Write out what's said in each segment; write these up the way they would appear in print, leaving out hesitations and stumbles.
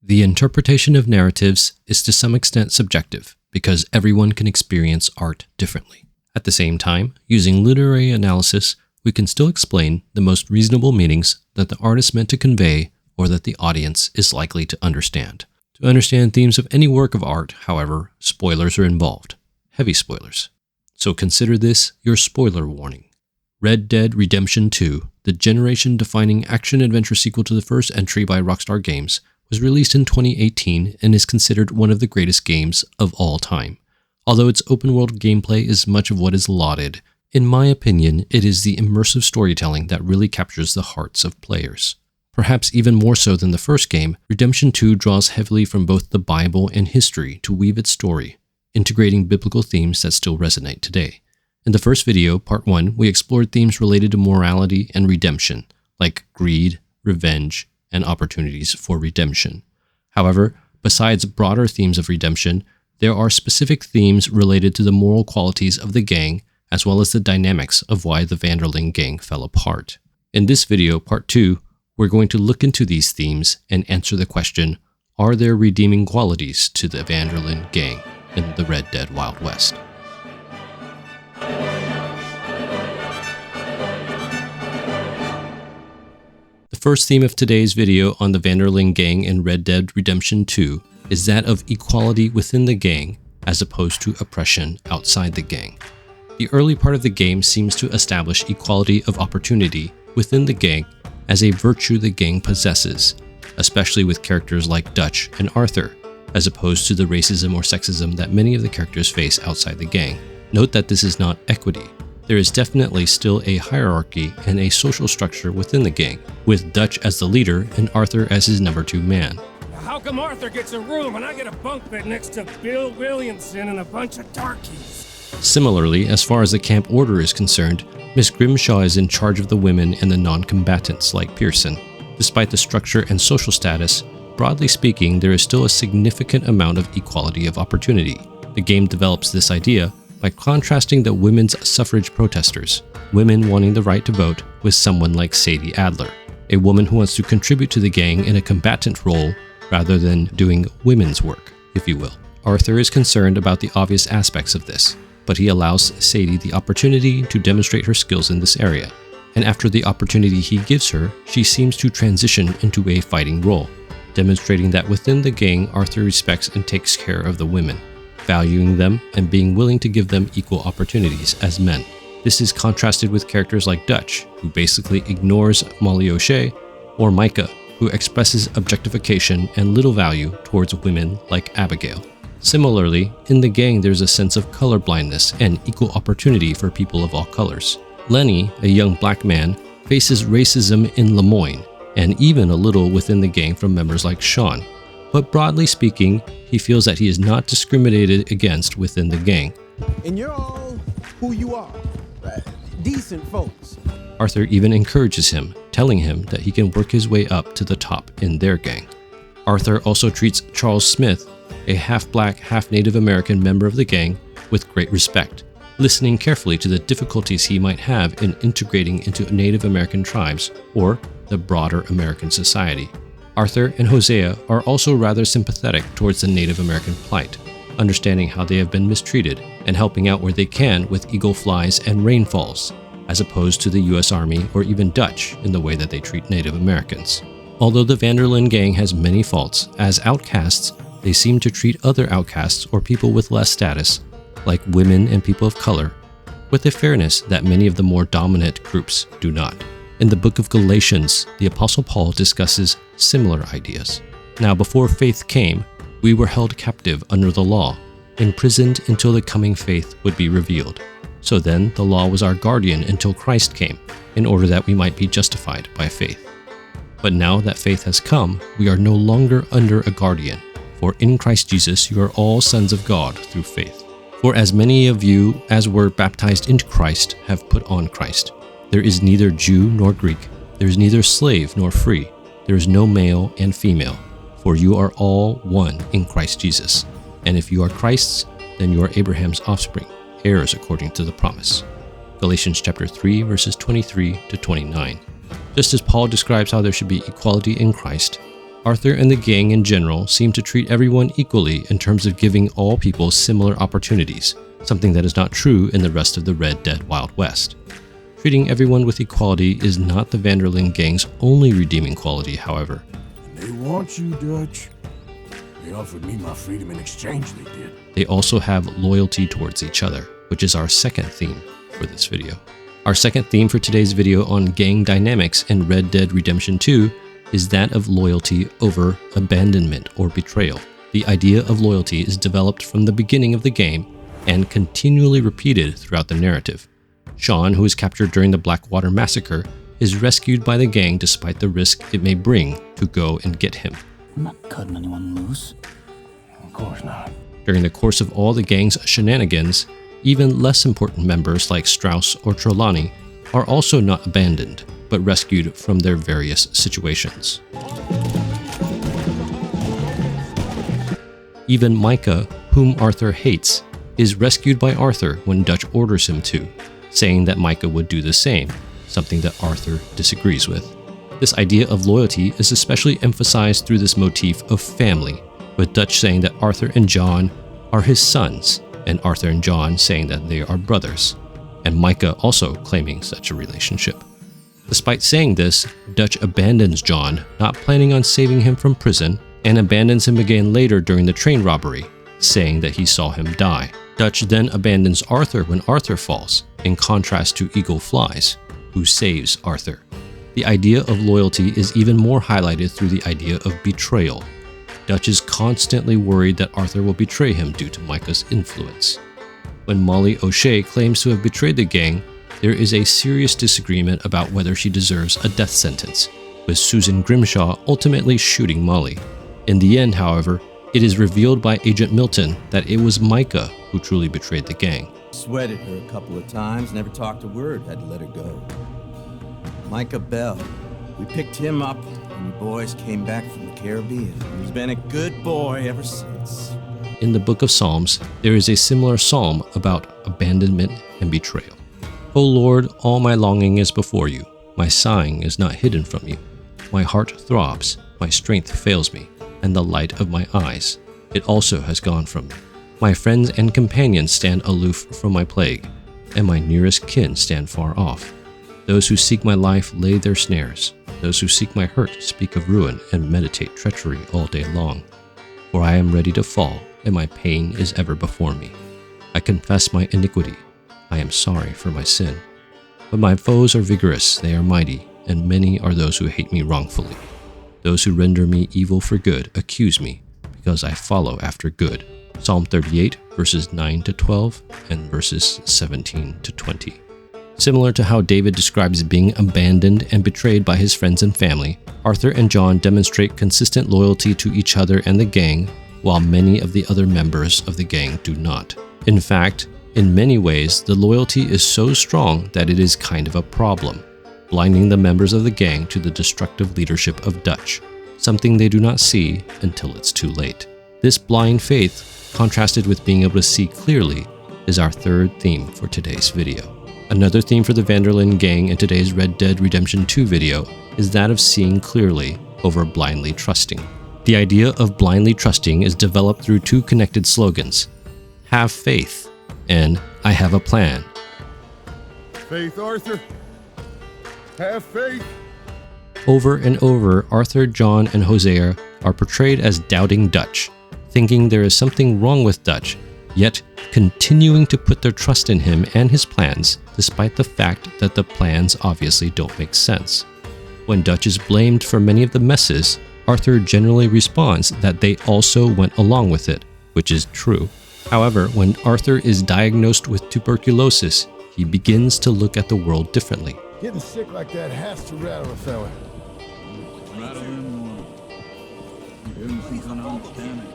The interpretation of narratives is to some extent subjective because everyone can experience art differently. At the same time, using literary analysis, we can still explain the most reasonable meanings that the artist meant to convey or that the audience is likely to understand. To understand themes of any work of art, however, spoilers are involved. Heavy spoilers. So consider this your spoiler warning. Red Dead Redemption 2, the generation-defining action-adventure sequel to the first entry by Rockstar Games, was released in 2018 and is considered one of the greatest games of all time. Although its open-world gameplay is much of what is lauded, in my opinion, it is the immersive storytelling that really captures the hearts of players. Perhaps even more so than the first game, Redemption 2 draws heavily from both the Bible and history to weave its story, integrating biblical themes that still resonate today. In the first video, Part 1, we explored themes related to morality and redemption, like greed, revenge, and opportunities for redemption. However, besides broader themes of redemption, there are specific themes related to the moral qualities of the gang, as well as the dynamics of why the Vanderling gang fell apart. In this video, Part 2, we're going to look into these themes and answer the question, are there redeeming qualities to the Vanderling gang in the Red Dead Wild West? The first theme of today's video on the Vanderling gang in Red Dead Redemption 2 is that of equality within the gang as opposed to oppression outside the gang. The early part of the game seems to establish equality of opportunity within the gang as a virtue the gang possesses, especially with characters like Dutch and Arthur, as opposed to the racism or sexism that many of the characters face outside the gang. Note that this is not equity. There is definitely still a hierarchy and a social structure within the gang, with Dutch as the leader and Arthur as his number 2 man. How come Arthur gets a room and I get a bunk bed next to Bill Williamson and a bunch of darkies? Similarly, as far as the camp order is concerned, Miss Grimshaw is in charge of the women and the non-combatants like Pearson. Despite the structure and social status, broadly speaking, there is still a significant amount of equality of opportunity. The game develops this idea by contrasting the women's suffrage protesters, women wanting the right to vote, with someone like Sadie Adler, a woman who wants to contribute to the gang in a combatant role rather than doing women's work, if you will. Arthur is concerned about the obvious aspects of this, but he allows Sadie the opportunity to demonstrate her skills in this area, and after the opportunity he gives her, she seems to transition into a fighting role, demonstrating that within the gang, Arthur respects and takes care of the women, valuing them and being willing to give them equal opportunities as men. This is contrasted with characters like Dutch, who basically ignores Molly O'Shea, or Micah, who expresses objectification and little value towards women like Abigail. Similarly, in the gang there's a sense of colorblindness and equal opportunity for people of all colors. Lenny, a young black man, faces racism in Lemoyne, and even a little within the gang from members like Sean. But broadly speaking, he feels that he is not discriminated against within the gang. And you're all who you are, decent folks. Arthur even encourages him, telling him that he can work his way up to the top in their gang. Arthur also treats Charles Smith, a half-black, half-Native American member of the gang, with great respect, listening carefully to the difficulties he might have in integrating into Native American tribes or the broader American society. Arthur and Hosea are also rather sympathetic towards the Native American plight, understanding how they have been mistreated and helping out where they can with eagle flies and rainfalls, as opposed to the US Army or even Dutch in the way that they treat Native Americans. Although the Vanderling gang has many faults, as outcasts, they seem to treat other outcasts or people with less status, like women and people of color, with a fairness that many of the more dominant groups do not. In the book of Galatians, the Apostle Paul discusses similar ideas. Now, before faith came, we were held captive under the law, imprisoned until the coming faith would be revealed. So then, the law was our guardian until Christ came, in order that we might be justified by faith. But now that faith has come, we are no longer under a guardian. For in Christ Jesus you are all sons of God through faith. For as many of you as were baptized into Christ have put on Christ. There is neither Jew nor Greek, there is neither slave nor free, there is no male and female, for you are all one in Christ Jesus. And if you are Christ's, then you are Abraham's offspring, heirs according to the promise. Galatians chapter 3, verses 23 to 29. Just as Paul describes how there should be equality in Christ, Arthur and the gang in general seem to treat everyone equally in terms of giving all people similar opportunities, something that is not true in the rest of the Red Dead Wild West. Treating everyone with equality is not the Van der Linde gang's only redeeming quality, however. They want you, Dutch. They offered me my freedom in exchange, they did. They also have loyalty towards each other, which is our second theme for this video. Our second theme for today's video on gang dynamics in Red Dead Redemption 2 is that of loyalty over abandonment or betrayal. The idea of loyalty is developed from the beginning of the game and continually repeated throughout the narrative. Sean, who is captured during the Blackwater Massacre, is rescued by the gang despite the risk it may bring to go and get him. I'm not cutting anyone loose. Of course not. During the course of all the gang's shenanigans, even less important members like Strauss or Trelawney are also not abandoned, but rescued from their various situations. Even Micah, whom Arthur hates, is rescued by Arthur when Dutch orders him to, saying that Micah would do the same, something that Arthur disagrees with. This idea of loyalty is especially emphasized through this motif of family, with Dutch saying that Arthur and John are his sons, and Arthur and John saying that they are brothers, and Micah also claiming such a relationship. Despite saying this, Dutch abandons John, not planning on saving him from prison, and abandons him again later during the train robbery, saying that he saw him die. Dutch then abandons Arthur when Arthur falls, in contrast to Eagle Flies, who saves Arthur. The idea of loyalty is even more highlighted through the idea of betrayal. Dutch is constantly worried that Arthur will betray him due to Micah's influence. When Molly O'Shea claims to have betrayed the gang, there is a serious disagreement about whether she deserves a death sentence, with Susan Grimshaw ultimately shooting Molly. In the end, however, it is revealed by Agent Milton that it was Micah who truly betrayed the gang. Sweated her a couple of times, never talked a word, had to let her go. Micah Bell, we picked him up when you boys came back from the Caribbean. He's been a good boy ever since. In the Book of Psalms, there is a similar psalm about abandonment and betrayal. O Lord, all my longing is before you. My sighing is not hidden from you. My heart throbs, my strength fails me, and the light of my eyes, it also has gone from me. My friends and companions stand aloof from my plague, and my nearest kin stand far off. Those who seek my life lay their snares. Those who seek my hurt speak of ruin and meditate treachery all day long. For I am ready to fall, and my pain is ever before me. I confess my iniquity. I am sorry for my sin. But my foes are vigorous, they are mighty, and many are those who hate me wrongfully. Those who render me evil for good accuse me, because I follow after good. Psalm 38, verses 9 to 12, and verses 17 to 20. Similar to how David describes being abandoned and betrayed by his friends and family, Arthur and John demonstrate consistent loyalty to each other and the gang, while many of the other members of the gang do not. In fact, in many ways, the loyalty is so strong that it is kind of a problem, blinding the members of the gang to the destructive leadership of Dutch, something they do not see until it's too late. This blind faith, contrasted with being able to see clearly, is our third theme for today's video. Another theme for the Van der Linde gang in today's Red Dead Redemption 2 video is that of seeing clearly over blindly trusting. The idea of blindly trusting is developed through two connected slogans: have faith and I have a plan. Faith, Arthur. Have faith. Over and over, Arthur, John, and Hosea are portrayed as doubting Dutch, thinking there is something wrong with Dutch, yet continuing to put their trust in him and his plans, despite the fact that the plans obviously don't make sense. When Dutch is blamed for many of the messes, Arthur generally responds that they also went along with it, which is true. However, when Arthur is diagnosed with tuberculosis, he begins to look at the world differently. Getting sick like that has to rattle a fella. Rattle him more. Give him some kind of understanding.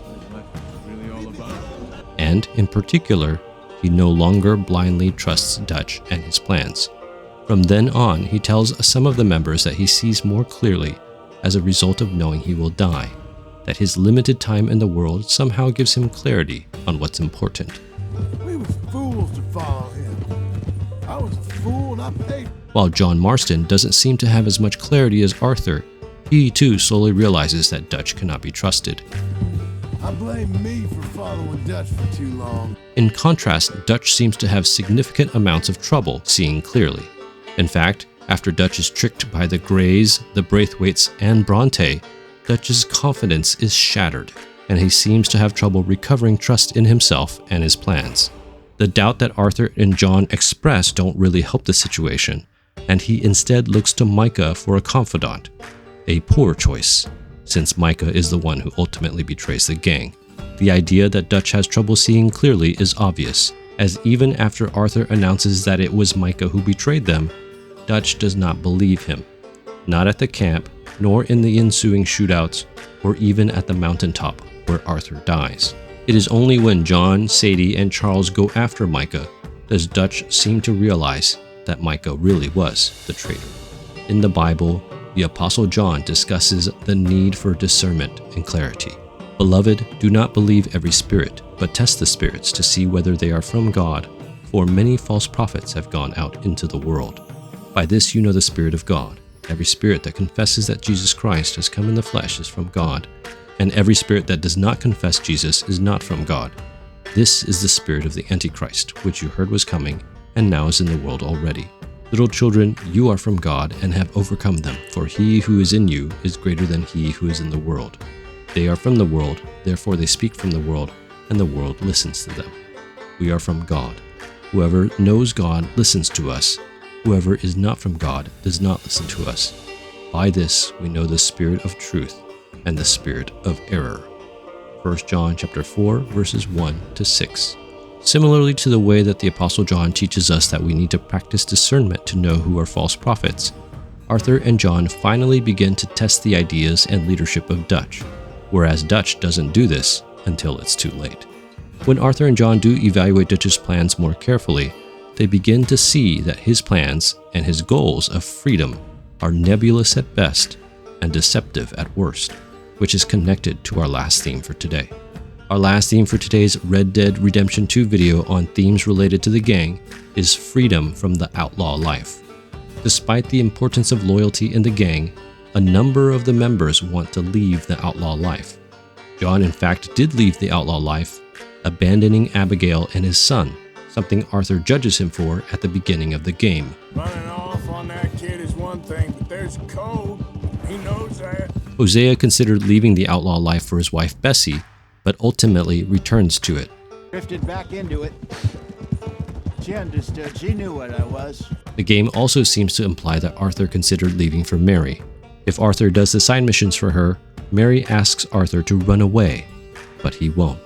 What life is really all about. And, in particular, he no longer blindly trusts Dutch and his plans. From then on, he tells some of the members that he sees more clearly as a result of knowing he will die, that his limited time in the world somehow gives him clarity on what's important. We was fools to follow him. I was a fool and I paid. While John Marston doesn't seem to have as much clarity as Arthur, He too slowly realizes that Dutch cannot be trusted. I blame me for following Dutch for too long. In contrast, Dutch seems to have significant amounts of trouble seeing clearly. In fact, after Dutch is tricked by the Greys, the Braithwaites, and Bronte, Dutch's confidence is shattered, and he seems to have trouble recovering trust in himself and his plans. The doubt that Arthur and John express don't really help the situation, and he instead looks to Micah for a confidant. A poor choice, since Micah is the one who ultimately betrays the gang. The idea that Dutch has trouble seeing clearly is obvious, as even after Arthur announces that it was Micah who betrayed them, Dutch does not believe him. Not at the camp, nor in the ensuing shootouts, or even at the mountaintop where Arthur dies. It is only when John, Sadie, and Charles go after Micah does Dutch seem to realize that Micah really was the traitor. In the Bible, the Apostle John discusses the need for discernment and clarity. Beloved, do not believe every spirit, but test the spirits to see whether they are from God, for many false prophets have gone out into the world. By this you know the Spirit of God. Every spirit that confesses that Jesus Christ has come in the flesh is from God, and every spirit that does not confess Jesus is not from God. This is the spirit of the Antichrist, which you heard was coming, and now is in the world already. Little children, you are from God and have overcome them, for he who is in you is greater than he who is in the world. They are from the world, therefore they speak from the world, and the world listens to them. We are from God. Whoever knows God listens to us. Whoever is not from God does not listen to us. By this we know the spirit of truth and the spirit of error. 1 John chapter 4, verses 1 to 6. Similarly to the way that the Apostle John teaches us that we need to practice discernment to know who are false prophets, Arthur and John finally begin to test the ideas and leadership of Dutch, whereas Dutch doesn't do this until it's too late. When Arthur and John do evaluate Dutch's plans more carefully, they begin to see that his plans and his goals of freedom are nebulous at best and deceptive at worst, which is connected to our last theme for today. Our last theme for today's Red Dead Redemption 2 video on themes related to the gang is freedom from the outlaw life. Despite the importance of loyalty in the gang, a number of the members want to leave the outlaw life. John in fact did leave the outlaw life, abandoning Abigail and his son, something Arthur judges him for at the beginning of the game. Running off on that kid is one thing, but there's a code. He knows that. Hosea considered leaving the outlaw life for his wife Bessie, but ultimately returns to it. Drifted back into it. She understood. She knew what I was. The game also seems to imply that Arthur considered leaving for Mary. If Arthur does the side missions for her, Mary asks Arthur to run away, but he won't.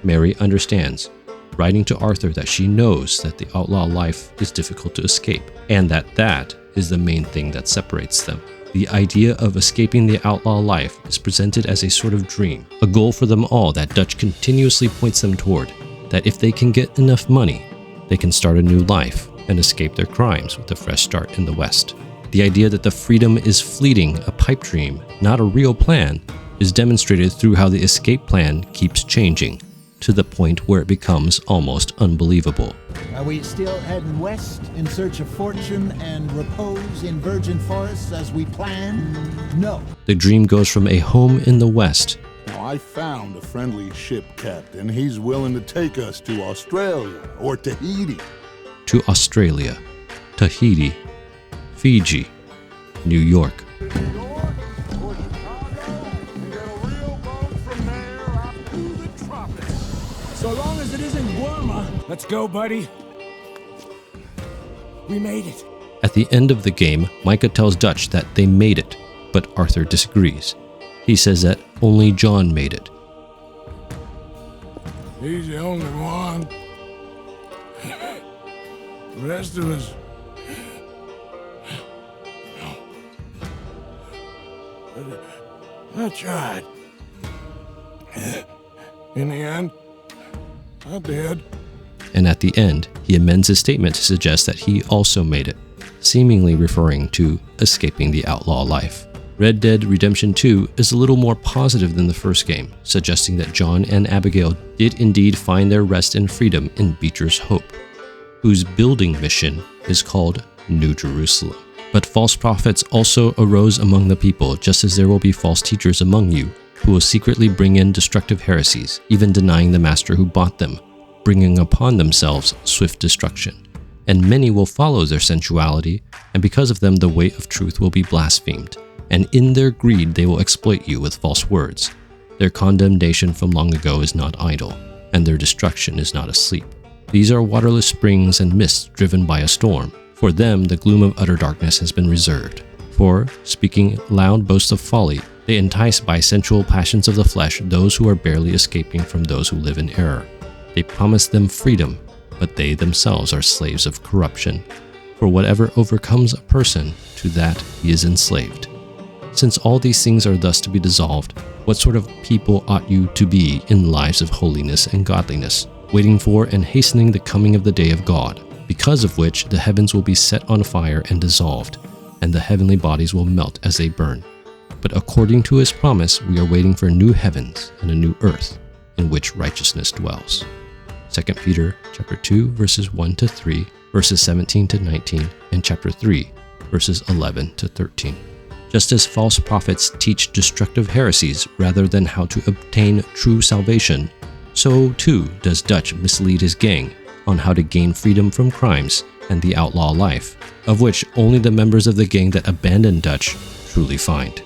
Mary understands, writing to Arthur that she knows that the outlaw life is difficult to escape, and that is the main thing that separates them. The idea of escaping the outlaw life is presented as a sort of dream, a goal for them all that Dutch continuously points them toward, that if they can get enough money, they can start a new life and escape their crimes with a fresh start in the West. The idea that the freedom is fleeting, a pipe dream, not a real plan, is demonstrated through how the escape plan keeps changing, to the point where it becomes almost unbelievable. Are we still heading west in search of fortune and repose in virgin forests as we planned? No. The dream goes from a home in the West Now, I found a friendly ship captain. He's willing to take us to Australia or Tahiti. to Australia, Tahiti, Fiji, New York. So long as it isn't Guarma. Let's go, buddy. We made it. At the end of the game, Micah tells Dutch that they made it, but Arthur disagrees. He says that only John made it. He's the only one. The rest of us. I tried. In the end, I did. And at the end, he amends his statement to suggest that he also made it, seemingly referring to escaping the outlaw life. Red Dead Redemption 2 is a little more positive than the first game, suggesting that John and Abigail did indeed find their rest and freedom in Beecher's Hope, whose building mission is called New Jerusalem. But false prophets also arose among the people, just as there will be false teachers among you, who will secretly bring in destructive heresies, even denying the master who bought them, bringing upon themselves swift destruction. And many will follow their sensuality, and because of them the way of truth will be blasphemed. And in their greed they will exploit you with false words. Their condemnation from long ago is not idle, and their destruction is not asleep. These are waterless springs and mists driven by a storm. For them the gloom of utter darkness has been reserved. For, speaking loud boasts of folly, they entice by sensual passions of the flesh those who are barely escaping from those who live in error. They promise them freedom, but they themselves are slaves of corruption. For whatever overcomes a person, to that he is enslaved. Since all these things are thus to be dissolved, what sort of people ought you to be in lives of holiness and godliness, waiting for and hastening the coming of the day of God, because of which the heavens will be set on fire and dissolved, and the heavenly bodies will melt as they burn. But according to his promise, we are waiting for new heavens and a new earth, in which righteousness dwells. 2 Peter chapter 2, verses 1 to 3, verses 17 to 19, and chapter 3, verses 11 to 13. Just as false prophets teach destructive heresies rather than how to obtain true salvation, so too does Dutch mislead his gang on how to gain freedom from crimes and the outlaw life, of which only the members of the gang that abandon Dutch truly find.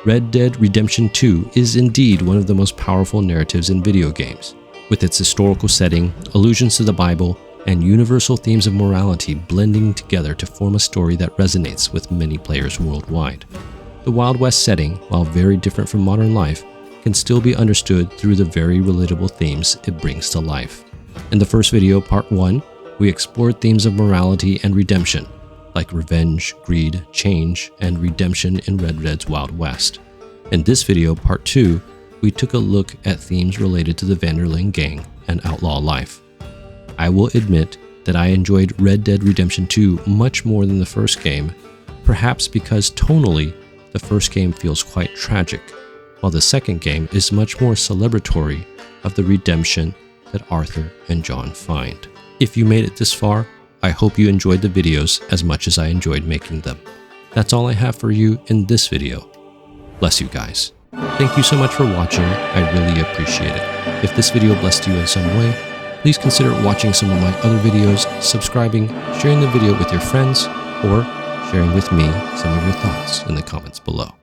Red Dead Redemption 2 is indeed one of the most powerful narratives in video games, with its historical setting, allusions to the Bible, and universal themes of morality blending together to form a story that resonates with many players worldwide. The Wild West setting, while very different from modern life, can still be understood through the very relatable themes it brings to life. In the first video, part 1, we explored themes of morality and redemption, like revenge, greed, change, and redemption in Red Dead's Wild West. In this video, part 2, we took a look at themes related to the Vanderlyn gang and outlaw life. I will admit that I enjoyed Red Dead Redemption 2 much more than the first game, perhaps because tonally, the first game feels quite tragic, while the second game is much more celebratory of the redemption that Arthur and John find. If you made it this far, I hope you enjoyed the videos as much as I enjoyed making them. That's all I have for you in this video. Bless you guys. Thank you so much for watching, I really appreciate it. If this video blessed you in some way, please consider watching some of my other videos, subscribing, sharing the video with your friends, or sharing with me some of your thoughts in the comments below.